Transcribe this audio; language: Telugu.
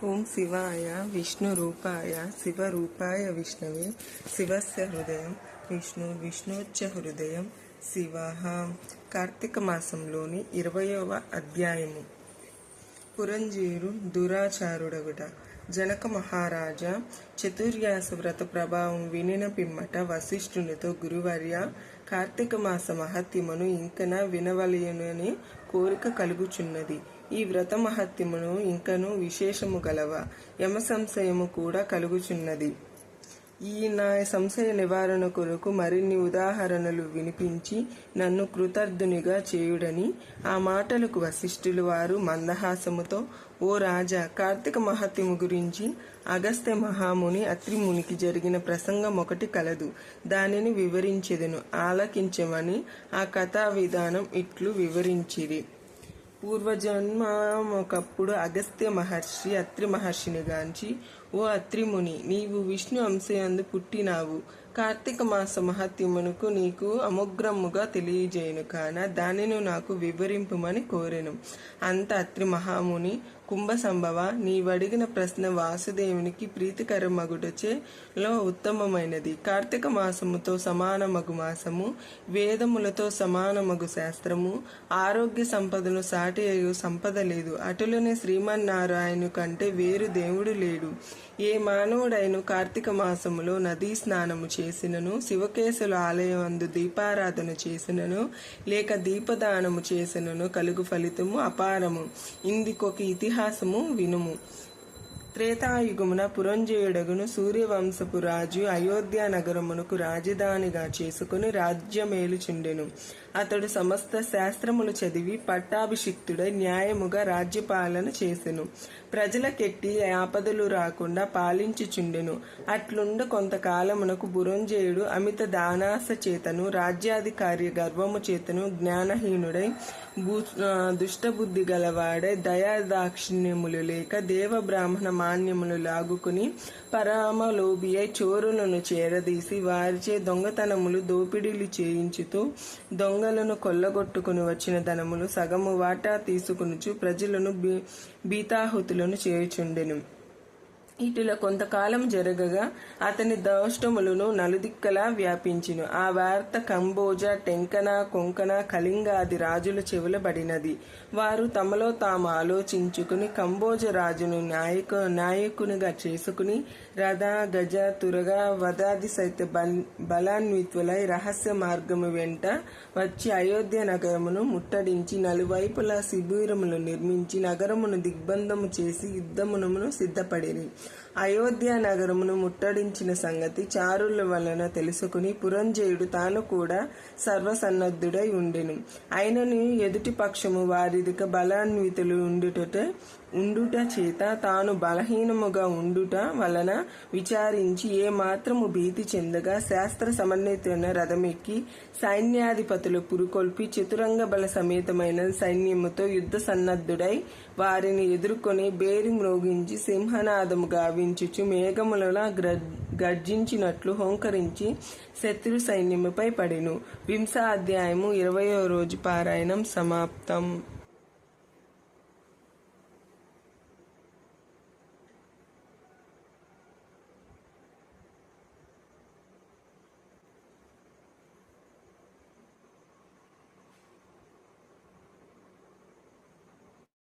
ఓం శివాయ విష్ణురూపాయ శివరూపాయ విష్ణవే శివస్య హృదయం విష్ణోచ్చ హృదయం శివః. కార్తీక మాసంలోని 20వ అధ్యాయము. పురంజీయుడు దురాచారుడగుట. జనక మహారాజా చతుర్యాస వ్రత ప్రభావం వినిన పిమ్మట వశిష్ఠునితో, గురువర్య, కార్తీక మాస మహత్యమును ఇంకన వినవలయునని కోరిక కలుగుచున్నది. ఈ వ్రత మహత్యమును ఇంకను విశేషము గలవా? యమ సంశయము కూడా కలుగుచున్నది. ఈ నా సంశయ నివారణ కొరకు మరిన్ని ఉదాహరణలు వినిపించి నన్ను కృతార్థునిగా చేయుడని. ఆ మాటలకు వశిష్ఠులు వారు మందహాసముతో, ఓ రాజా, కార్తీక మహత్యము గురించి అగస్త్య మహాముని అత్రిమునికి జరిగిన ప్రసంగం ఒకటి కలదు. దానిని వివరించెదను, ఆలకించమని. ఆ కథా విధానం ఇట్లు వివరించిరి. పూర్వజన్మకప్పుడు అగస్త్య మహర్షి అత్రి మహర్షిని గాంచి, ఓ అత్రిముని, నీవు విష్ణు అంశయందు పుట్టినావు. కార్తీక మాస మహత్యమునకు నీకు అమోఘ్రముగా తెలియజేయను కాన దానిని నాకు వివరింపుమని కోరెను. అంత అత్రి మహాముని, కుంభ సంభవ, నీవడిగిన ప్రశ్న వాసుదేవునికి ప్రీతికరమగుటచే లో ఉత్తమమైనది. కార్తీక మాసముతో సమానమగు మాసము, వేదములతో సమానమగు శాస్త్రము, ఆరోగ్య సంపదను సాటి అయ్యు సంపద లేదు. అటులనే శ్రీమన్నారాయణు కంటే వేరు దేవుడు లేడు. ఏ మానవుడైన కార్తీక మాసములో నదీ స్నానము చేసినను, శివకేశుల ఆలయం అందు దీపారాధన చేసినను, లేక దీపదానము చేసినను కలుగు ఫలితము అపారము. ఇందుకొక ఇతిహాసము వినుము. త్రేతాయుగమున పురంజయుడగును సూర్యవంశపు రాజు అయోధ్య నగరమునకు రాజధానిగా చేసుకుని రాజ్యమేలుచుండెను. అతడు సమస్త శాస్త్రములు చదివి పట్టాభిషిక్తుడై న్యాయముగా రాజ్యపాలన చేసెను. ప్రజలకెట్టి ఆపదలు రాకుండా పాలించుచుండెను. అట్లుండ కొంతకాలమునకు పురంజయుడు అమిత దానాస చేతను, రాజ్యాధికారి గర్వము చేతను జ్ఞానహీనుడై, దుష్టబుద్ధి గలవాడై, దయాదాక్షిణ్యములు లేక దేవ బ్రాహ్మణ మాన్యములు లాగుకుని పరమలోభి అయి చోరులను చేరదీసి వారిచే దొంగతనములు దోపిడీలు చేయించుతూ దొంగలను కొల్లగొట్టుకుని వచ్చిన ధనములు సగము వాటా తీసుకునుచు ప్రజలను భీతాహుతులను చేయుచుండెను. ఇటుల కొంతకాలం జరగగా అతని దౌష్టములను నలుదిక్కలా వ్యాపించును. ఆ వార్త కంబోజ, టెంకన, కొంకణ, కళింగాది రాజుల చెవులబడినది. వారు తమలో తాము ఆలోచించుకుని కంబోజ రాజును నాయకునిగా చేసుకుని రథ, గజ, తురగ, వదాది సైత బలాన్వితులై రహస్య మార్గము వెంట వచ్చి అయోధ్య నగరమును ముట్టడించి నలువైపులా శిబిరములు నిర్మించి నగరమును దిగ్బంధము చేసి యుద్ధమును సిద్ధపడిరి. అయోధ్య నగరమును ముట్టడించిన సంగతి చారుల వలన తెలుసుకుని పురంజయుడు తాను కూడా సర్వసన్నద్ధుడై ఉండెను. అయినను ఎదుటి పక్షము వారిదిక బలాన్వితులు ఉండుట చేత తాను బలహీనముగా ఉండుట వలన విచారించి ఏ మాత్రము భీతి చెందగా శాస్త్ర సమన్వితమైన రథమెక్కి సైన్యాధిపతులు పురుకొల్పి చతురంగ బల సమేతమైన సైన్యముతో యుద్ధ సన్నద్ధుడై వారిని ఎదుర్కొని బేరి మ్రోగించి సింహనాదము గావించుచు మేఘములలా గర్జించినట్లు హోంకరించి శత్రు సైన్యముపై పడెను. 20వ అధ్యాయము 20వ రోజు పారాయణం సమాప్తం.